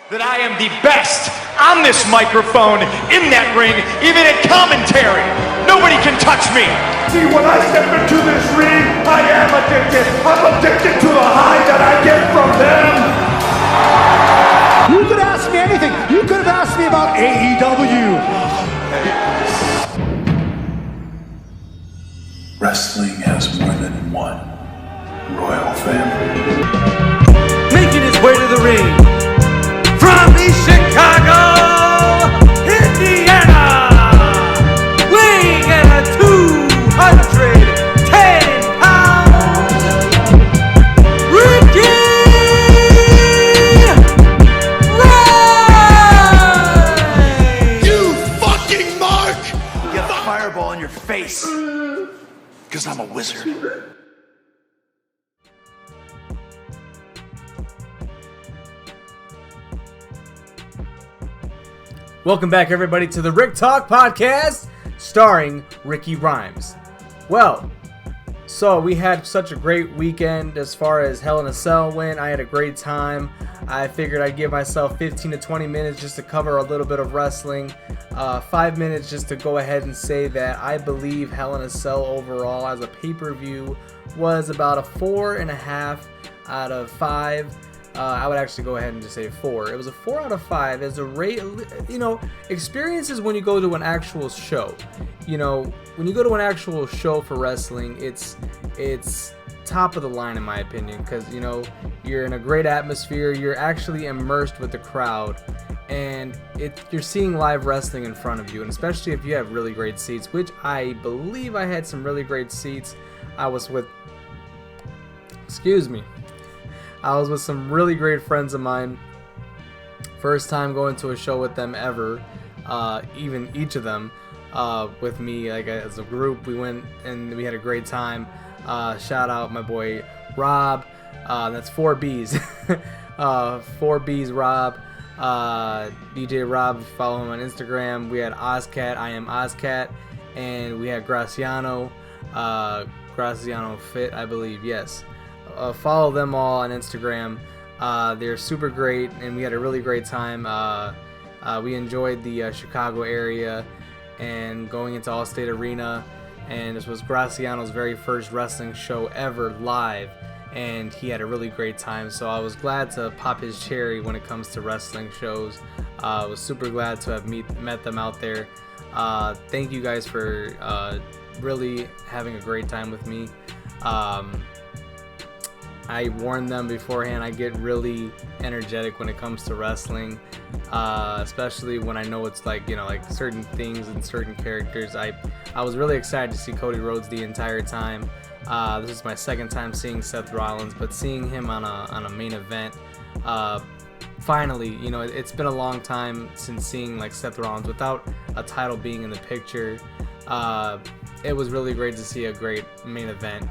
that I am the best on this microphone, in that ring, even at commentary. Nobody can touch me. See, when I step into this ring, I am addicted. I'm addicted to the high that I get from them. You could ask me anything. You could have asked me about AEW. Wrestling has more than one royal family. Making his way to the ring from East Chicago, Indiana, weighing at 210 pounds, Ricky Rhodes! You fucking mark! You get a fireball in your face. Because I'm a wizard. Welcome back, everybody, to the RicTalk Podcast, starring Ricky Rhymes. Well, so we had such a great weekend as far as Hell in a Cell went. I had a great time. I figured I'd give myself 15 to 20 minutes just to cover a little bit of wrestling. 5 minutes just to go ahead and say that I believe Hell in a Cell overall as a pay-per-view was about a 4.5 out of 5. I would actually go ahead and just say 4. It was a 4 out of 5 as a rate. Experiences when you go to an actual show. When you go to an actual show for wrestling, it's top of the line in my opinion, because you're in a great atmosphere. You're actually immersed with the crowd, and you're seeing live wrestling in front of you, and especially if you have really great seats, which I believe I had some really great seats. I was with some really great friends of mine. First time going to a show with them ever. Even each of them with me, like as a group, we went and we had a great time. Shout out my boy Rob. That's 4Bs. 4Bs Rob. DJ Rob, follow him on Instagram. We had Ozcat, I am Ozcat, and we had Graciano. Graciano Fit, I believe, yes. Follow them all on Instagram. They're super great, and we had a really great time. We enjoyed the Chicago area and going into Allstate Arena, and this was Graciano's very first wrestling show ever live, and he had a really great time, so I was glad to pop his cherry when it comes to wrestling shows. I was super glad to have met them out there. Thank you guys for really having a great time with me. I warned them beforehand, I get really energetic when it comes to wrestling, especially when I know it's like certain things and certain characters. I was really excited to see Cody Rhodes the entire time. This is my second time seeing Seth Rollins, but seeing him on a main event, finally, it's been a long time since seeing like Seth Rollins without a title being in the picture. It was really great to see a great main event.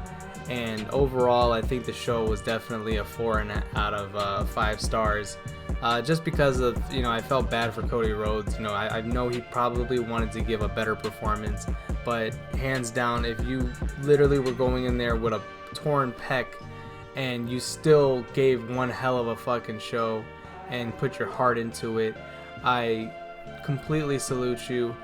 And overall, I think the show was definitely a 4 out of 5 stars. Just because of, I felt bad for Cody Rhodes. I know he probably wanted to give a better performance, but hands down, if you literally were going in there with a torn pec and you still gave one hell of a fucking show and put your heart into it, I completely salute you.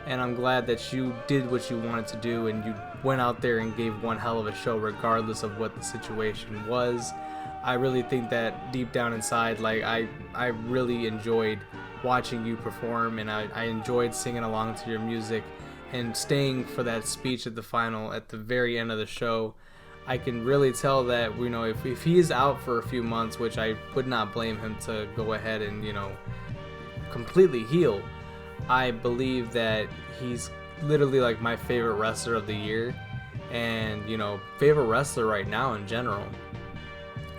And I'm glad that you did what you wanted to do, and you went out there and gave one hell of a show regardless of what the situation was. I really think that deep down inside, like I really enjoyed watching you perform, and I enjoyed singing along to your music and staying for that speech at the very end of the show. I can really tell that, if he is out for a few months, which I would not blame him to go ahead and, completely heal. I believe that he's literally like my favorite wrestler of the year, and favorite wrestler right now in general,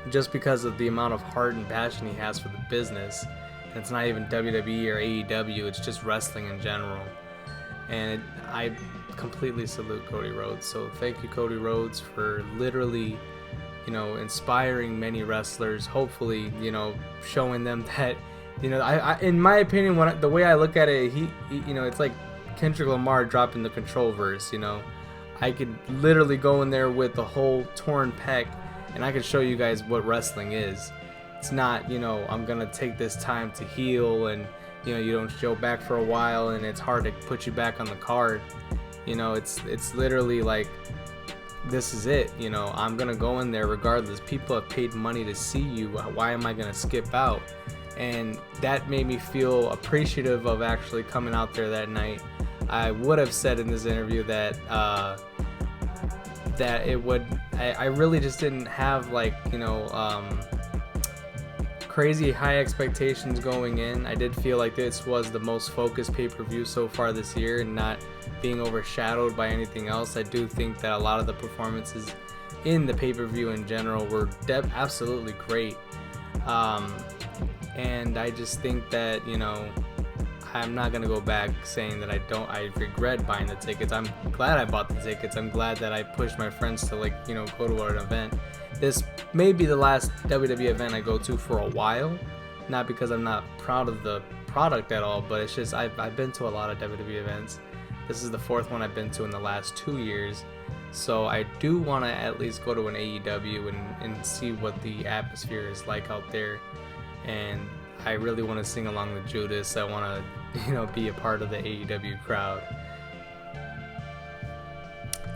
just because of the amount of heart and passion he has for the business. And it's not even WWE or AEW, it's just wrestling in general, and I completely salute Cody Rhodes. So thank you, Cody Rhodes, for literally inspiring many wrestlers, hopefully showing them that I in my opinion, the way I look at it, he it's like Kendrick Lamar dropping the Control verse. I could literally go in there with the whole torn pec, and I could show you guys what wrestling is. it's not, I'm gonna take this time to heal, and you don't show back for a while and it's hard to put you back on the card. It's literally like, this is it. I'm gonna go in there regardless. People have paid money to see you. Why am I gonna skip out? And that made me feel appreciative of actually coming out there that night. I would have said in this interview that I really just didn't have crazy high expectations going in. I did feel like this was the most focused pay-per-view so far this year, and not being overshadowed by anything else. I do think that a lot of the performances in the pay-per-view in general were absolutely great. And I just think that, I'm not going to go back saying that I regret buying the tickets. I'm glad I bought the tickets. I'm glad that I pushed my friends to go to an event. This may be the last WWE event I go to for a while. Not because I'm not proud of the product at all, but it's just I've been to a lot of WWE events. This is the 4th one I've been to in the last 2 years. So I do want to at least go to an AEW and see what the atmosphere is like out there. And I really want to sing along with Judas. I want to, be a part of the AEW crowd.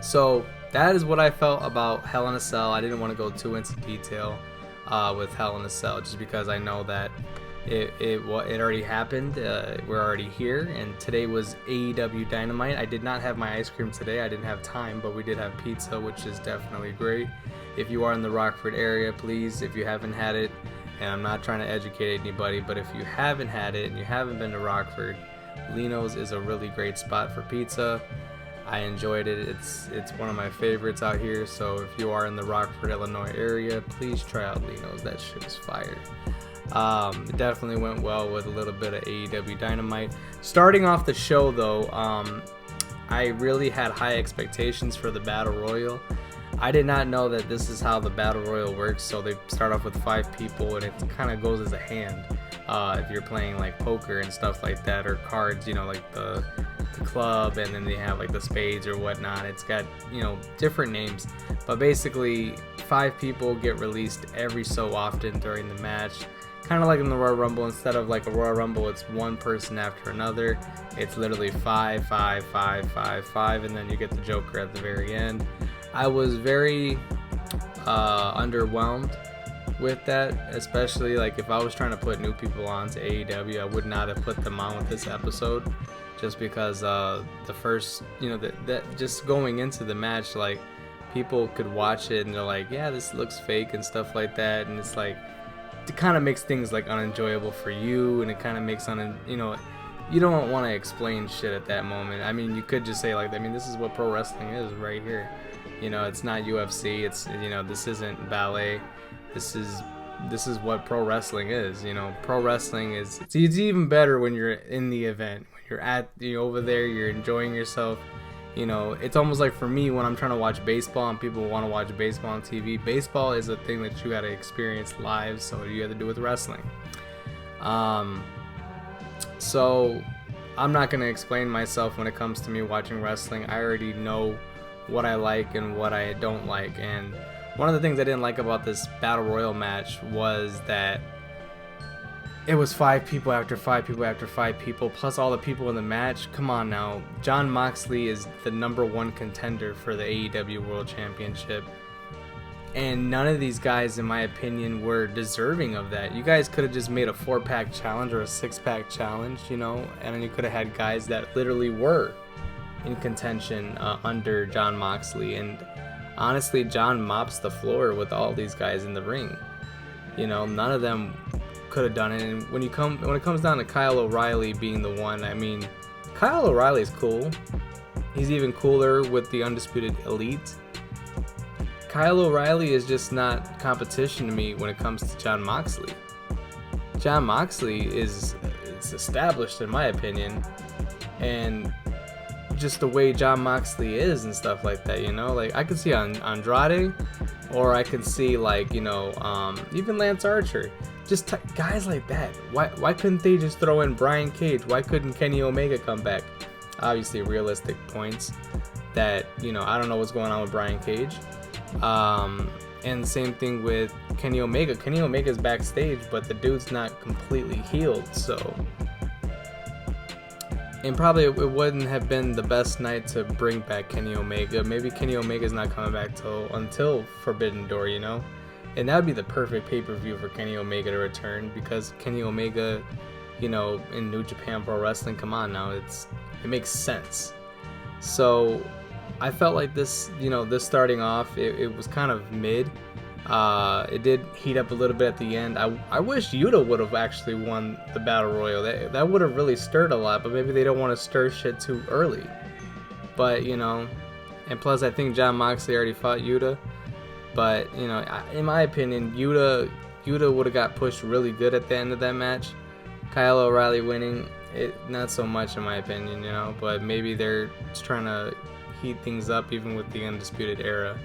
So that is what I felt about Hell in a Cell. I didn't want to go too into detail with Hell in a Cell, just because I know that it already happened. We're already here, and today was AEW Dynamite. I did not have my ice cream today. I didn't have time, but we did have pizza, which is definitely great. If you are in the Rockford area, please, if you haven't had it, and I'm not trying to educate anybody, but if you haven't had it and you haven't been to Rockford, Lino's is a really great spot for pizza. I enjoyed it. It's one of my favorites out here. So if you are in the Rockford, Illinois area, please try out Lino's. That shit is fire. It definitely went well with a little bit of AEW Dynamite. Starting off the show though, I really had high expectations for the Battle Royal. I did not know that this is how the Battle Royal works. So they start off with 5 people, and it kind of goes as a hand. If you're playing like poker and stuff like that, or cards, like the club, and then they have like the spades or whatnot. It's got different names, but basically 5 people get released every so often during the match, kind of like in the Royal Rumble. Instead of like a Royal Rumble, it's one person after another. It's literally 5, 5, 5, 5, 5, and then you get the Joker at the very end. I was very underwhelmed with that, especially like if I was trying to put new people on to AEW, I would not have put them on with this episode, just because the first, that just going into the match, like people could watch it and they're like, yeah, this looks fake and stuff like that, and it's like, it kind of makes things like unenjoyable for you, and it kind of makes you don't want to explain shit at that moment. I mean, you could just say like, this is what pro wrestling is right here. It's not UFC. It's this isn't ballet. This is what pro wrestling is. Pro wrestling is it's even better when you're in the event. When you're over there, you're enjoying yourself. It's almost like for me when I'm trying to watch baseball and people want to watch baseball on TV. Baseball is a thing that you got to experience live, so you have to do with wrestling. So I'm not going to explain myself when it comes to me watching wrestling. I already know what I like and what I don't like. And one of the things I didn't like about this Battle Royal match was that it was 5 people after 5 people after 5 people, plus all the people in the match. Come on now. Jon Moxley is the #1 contender for the AEW World Championship. And none of these guys, in my opinion, were deserving of that. You guys could have just made a 4-pack challenge or a 6-pack challenge, and then you could have had guys that literally were in contention under Jon Moxley. And honestly, Jon mops the floor with all these guys in the ring. None of them could have done it. And when it comes down to Kyle O'Reilly being the one, Kyle O'Reilly is cool. He's even cooler with the Undisputed Elite. Kyle O'Reilly is just not competition to me when it comes to Jon Moxley. Jon Moxley it's established in my opinion, and just the way Jon Moxley is and stuff like that, like I could see on Andrade, or I could see like even Lance Archer, just guys like that. Why couldn't they just throw in Brian Cage? Why couldn't Kenny Omega come back? Obviously realistic points that I don't know what's going on with Brian Cage. And same thing with Kenny Omega. Kenny Omega's backstage, but the dude's not completely healed, so. And probably it wouldn't have been the best night to bring back Kenny Omega. Maybe Kenny Omega's not coming back until Forbidden Door, you know? And that would be the perfect pay-per-view for Kenny Omega to return, because Kenny Omega, you know, in New Japan Pro Wrestling, come on now, it makes sense. So I felt like this, you know, this starting off, it was kind of mid. It did heat up a little bit at the end. I wish Yuta would have actually won the Battle Royal. That would have really stirred a lot, but maybe they don't want to stir shit too early. But, you know, and plus I think Jon Moxley already fought Yuta. But, you know, in my opinion, Yuta would have got pushed really good at the end of that match. Kyle O'Reilly winning, not so much in my opinion, you know, but maybe they're just trying to heat things up even with the Undisputed Era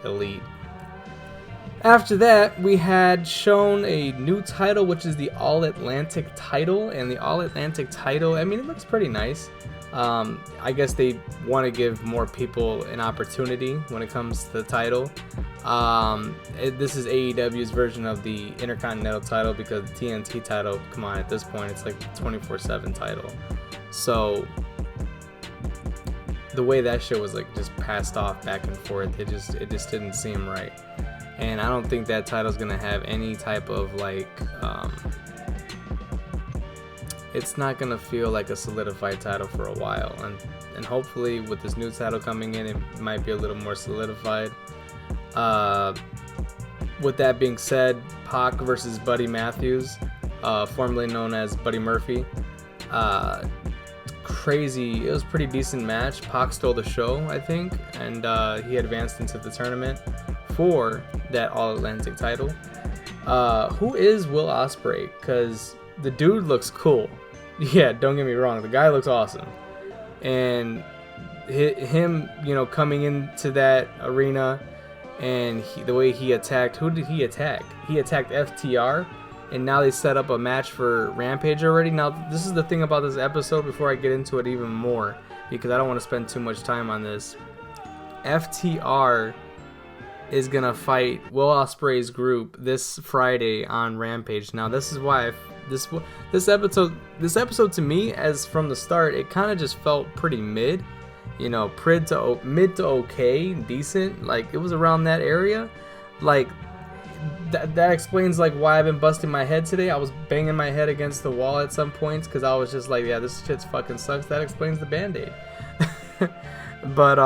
Elite. After that, we had shown a new title, which is the All Atlantic title. And the All Atlantic title, I mean, it looks pretty nice. I guess they want to give more people an opportunity when it comes to the title. This is AEW's version of the Intercontinental title, because the TNT title, come on, at this point, it's like the 24/7 title. So the way that shit was like just passed off back and forth, it just didn't seem right. And I don't think that title's gonna have any type of like, it's not gonna feel like a solidified title for a while. And hopefully with this new title coming in, it might be a little more solidified. With that being said, Pac versus Buddy Matthews, formerly known as Buddy Murphy. Crazy, it was a pretty decent match. Pac stole the show, I think, and he advanced into the tournament for that All Atlantic title. Who is Will Ospreay? Because the dude looks cool. Yeah, don't get me wrong, the guy looks awesome. And him, you know, coming into that arena, and the way he attacked, who did he attack? He attacked FTR, and now they set up a match for Rampage already. Now, this is the thing about this episode, before I get into it even more, because I don't want to spend too much time on this. FTR is gonna fight Will Ospreay's group this Friday on Rampage. Now, this is why this episode to me, as from the start, it kind of just felt pretty mid. You know, mid to okay, decent. Like, it was around that area. Like, that explains like why I've been busting my head today. I was banging my head against the wall at some points because I was just like, yeah, this shit's fucking sucks. That explains the Band-Aid. But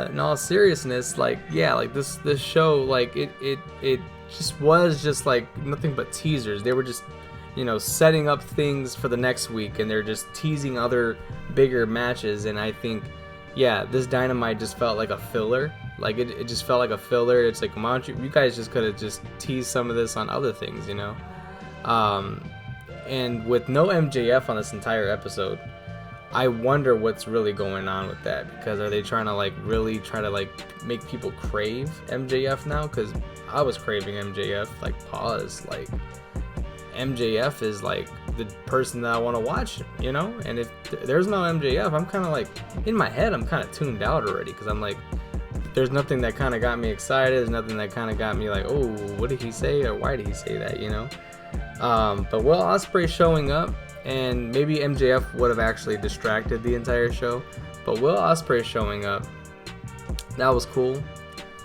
in all seriousness, like, yeah, like this show, like it just was just like nothing but teasers. They were just, you know, setting up things for the next week, and they're just teasing other bigger matches. And I think, yeah, this Dynamite just felt like a filler. Like, it just felt like a filler. It's like, why don't you guys just could have just teased some of this on other things, you know? And with no MJF on this entire episode, I wonder what's really going on with that, because are they trying to like really try to like make people crave MJF now? Because I was craving MJF, like, pause, like MJF is like the person that I want to watch, you know? And if there's no MJF, I'm kind of like, in my head, I'm kind of tuned out already, because I'm like, there's nothing that kind of got me excited. There's nothing that kind of got me like, oh, what did he say, or why did he say that, you know? But Will Ospreay showing up, and maybe MJF would have actually distracted the entire show, but Will Ospreay showing up, that was cool.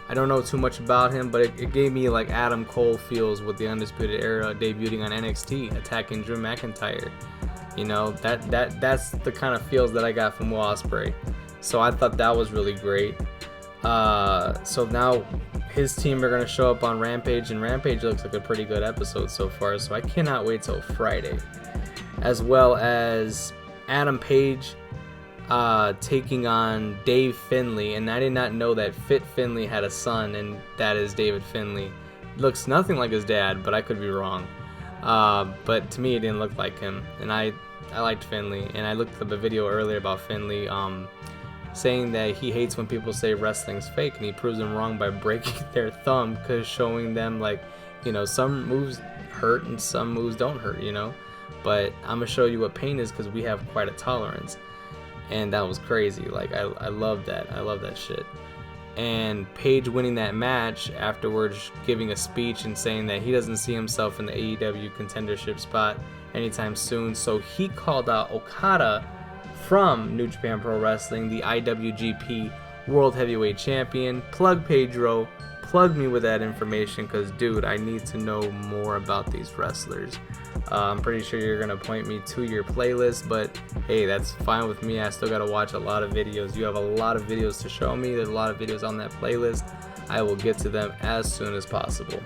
I don't know too much about him, but it gave me like Adam Cole feels with the Undisputed Era debuting on NXT, attacking Drew McIntyre. You know, that's the kind of feels that I got from Will Ospreay. So I thought that was really great. So now his team are going to show up on Rampage, and Rampage looks like a pretty good episode so far, so I cannot wait till Friday. As well as Adam Page taking on Dave Finlay, and I did not know that Fit Finlay had a son, and that is David Finlay. Looks nothing like his dad, but I could be wrong. But to me, it didn't look like him, and I liked Finlay, and I looked up a video earlier about Finlay saying that he hates when people say wrestling's fake, and he proves them wrong by breaking their thumb, because showing them, like, you know, some moves hurt and some moves don't hurt, you know, but I'm gonna show you what pain is, because we have quite a tolerance. And that was crazy. Like, I love that. I love that shit. and Page winning that match, afterwards giving a speech and saying that he doesn't see himself in the AEW contendership spot anytime soon. So he called out Okada from New Japan Pro Wrestling, the IWGP World Heavyweight Champion. Plug Pedro, plug me with that information, because dude, I need to know more about these wrestlers. I'm pretty sure you're gonna point me to your playlist, but hey, that's fine with me. I still gotta watch a lot of videos. You have a lot of videos to show me. There's a lot of videos on that playlist. I will get to them as soon as possible.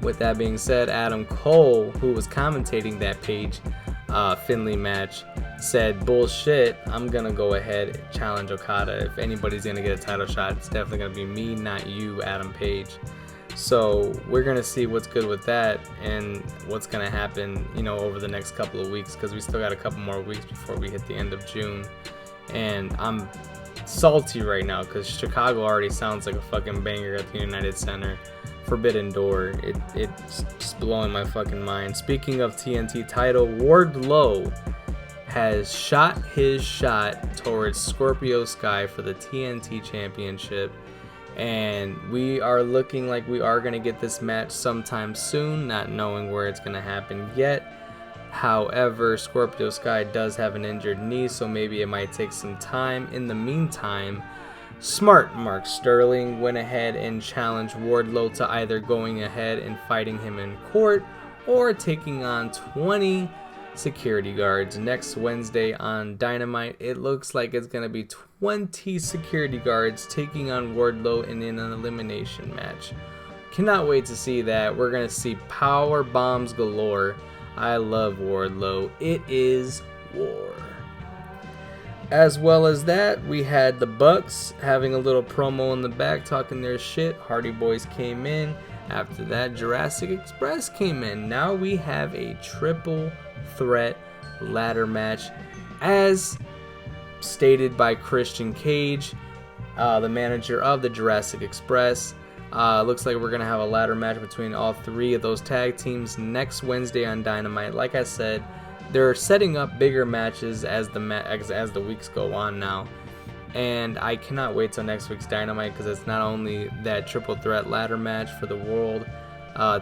With that being said, Adam Cole, who was commentating that Page Finlay match, said, bullshit, I'm gonna go ahead and challenge Okada. If anybody's gonna get a title shot, it's definitely gonna be me, not you, Adam Page. So we're gonna see what's good with that and what's gonna happen, over the next couple of weeks, because we still got a couple more weeks before we hit the end of June. And I'm salty right now because Chicago already sounds like a fucking banger at the United Center. Forbidden Door, it's just blowing my fucking mind. Speaking of TNT title, Wardlow has shot his shot towards Scorpio Sky for the TNT Championship, and we are looking like we are going to get this match sometime soon, not knowing where it's going to happen yet. However, Scorpio Sky does have an injured knee, so maybe it might take some time. In the meantime, smart Mark Sterling went ahead and challenged Wardlow to either going ahead and fighting him in court or taking on 20 security guards next Wednesday on Dynamite. It looks like it's going to be 20 security guards taking on Wardlow in an elimination match. Cannot wait to see that. We're going to see power bombs galore. I love Wardlow. It is war. As well as that, we had the Bucks having a little promo in the back talking their shit. Hardy Boys came in. After that, Jurassic Express came in. Now we have a triple threat ladder match as stated by Christian Cage, the manager of the Jurassic Express. Looks like we're going to have a ladder match between all three of those tag teams next Wednesday on Dynamite. Like I said, they're setting up bigger matches as the weeks go on now. And I cannot wait till next week's Dynamite, because it's not only that triple threat ladder match for the world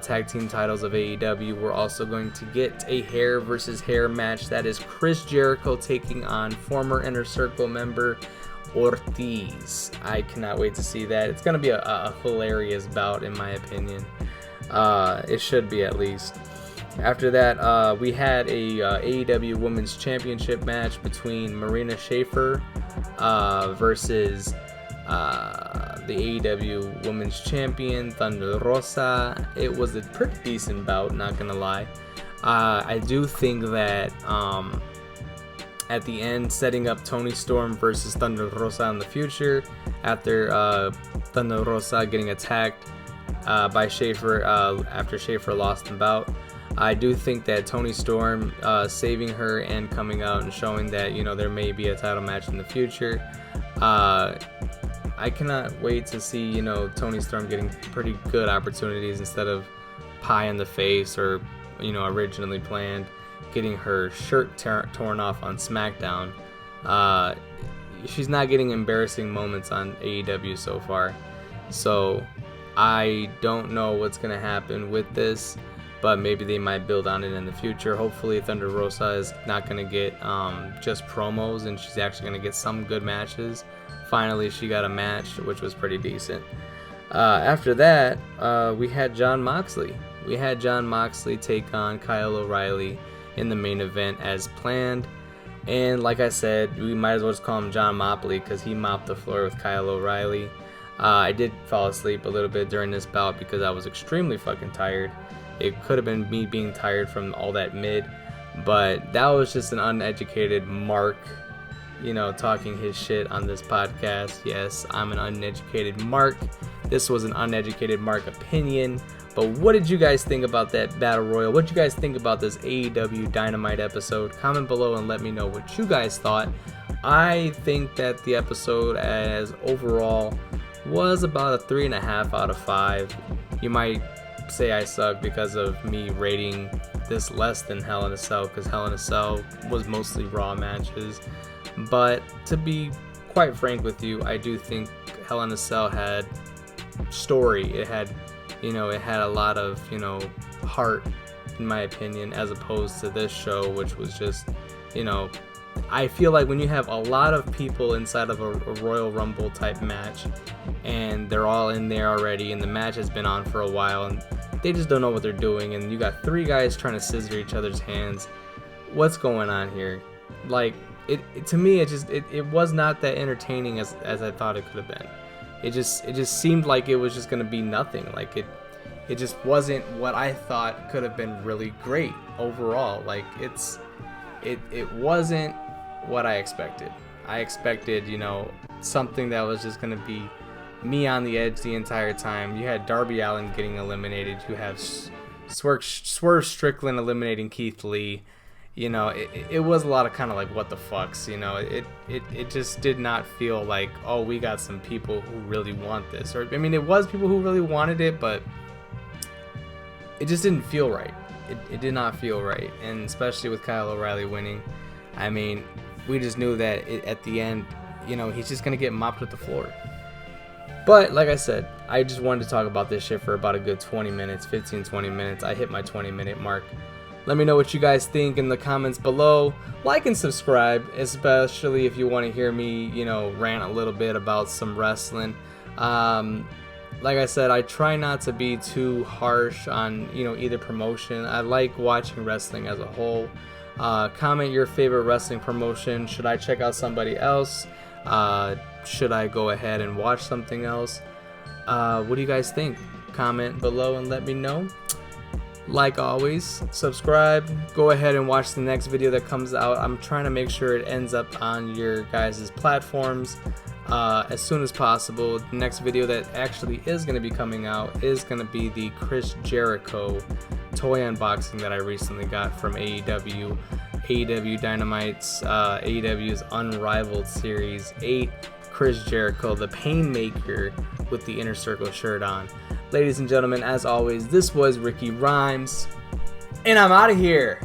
tag team titles of AEW, we're also going to get a hair versus hair match. That is Chris Jericho taking on former Inner Circle member Ortiz. I cannot wait to see that. It's going to be a hilarious bout, in my opinion. It should be, at least. After that, we had a AEW Women's Championship match between Marina Shafir versus the AEW Women's Champion Thunder Rosa. It was a pretty decent bout, not gonna lie. I do think that at the end, setting up Toni Storm versus Thunder Rosa in the future, after Thunder Rosa getting attacked by Shafir after Shafir lost the bout. I do think that Toni Storm saving her and coming out and showing that, there may be a title match in the future. I cannot wait to see, Toni Storm getting pretty good opportunities instead of pie in the face or, originally planned, getting her shirt torn off on SmackDown. She's not getting embarrassing moments on AEW so far. So I don't know what's going to happen with this, but maybe they might build on it in the future. Hopefully Thunder Rosa is not going to get just promos, and she's actually going to get some good matches. Finally, she got a match, which was pretty decent. After that, we had Jon Moxley. We had Jon Moxley take on Kyle O'Reilly in the main event as planned. And like I said, we might as well just call him John Mopley, because he mopped the floor with Kyle O'Reilly. I did fall asleep a little bit during this bout because I was extremely fucking tired. It could have been me being tired from all that mid, but that was just an uneducated Mark, talking his shit on this podcast. Yes, I'm an uneducated Mark. This was an uneducated Mark opinion. But what did you guys think about that Battle Royal? What did you guys think about this AEW Dynamite episode? Comment below and let me know what you guys thought. I think that the episode as overall was about a 3.5 out of 5. You might say I suck because of me rating this less than Hell in a Cell, because Hell in a Cell was mostly Raw matches. But to be quite frank with you, I do think Hell in a Cell had story. It had a lot of, heart, in my opinion, as opposed to this show, which was just, I feel like when you have a lot of people inside of a Royal Rumble type match, and they're all in there already, and the match has been on for a while, and they just don't know what they're doing, and you got 3 guys trying to scissor each other's hands. What's going on here? Like, to me, it was not that entertaining as I thought it could have been. It just seemed like it was just gonna be nothing. Like it just wasn't what I thought could have been really great overall. Like it wasn't what I expected. I expected, something that was just gonna be me on the edge the entire time. You had Darby Allin getting eliminated. You have Swerve Strickland eliminating Keith Lee. It was a lot of kind of like what the fucks. It just did not feel like, oh, we got some people who really want this. Or I mean, it was people who really wanted it, but it just didn't feel right. It did not feel right, and especially with Kyle O'Reilly winning. I mean, we just knew that at the end, he's just gonna get mopped with the floor. But like I said, I just wanted to talk about this shit for about a good 20 minutes, 15-20 minutes. I hit my 20-minute mark. Let me know what you guys think in the comments below. Like and subscribe, especially if you want to hear me, rant a little bit about some wrestling. Like I said, I try not to be too harsh on, either promotion. I like watching wrestling as a whole. Comment your favorite wrestling promotion. Should I check out somebody else? Should I go ahead and watch something else? What do you guys think? Comment below and let me know. Like always, subscribe. Go ahead and watch the next video that comes out. I'm trying to make sure it ends up on your guys' platforms as soon as possible. The next video that actually is going to be coming out is going to be the Chris Jericho toy unboxing that I recently got from AEW. AEW Dynamite's AEW's Unrivaled Series 8. Chris Jericho, the Painmaker, with the Inner Circle shirt on. Ladies and gentlemen, as always, this was Ricky Rhymes, and I'm out of here.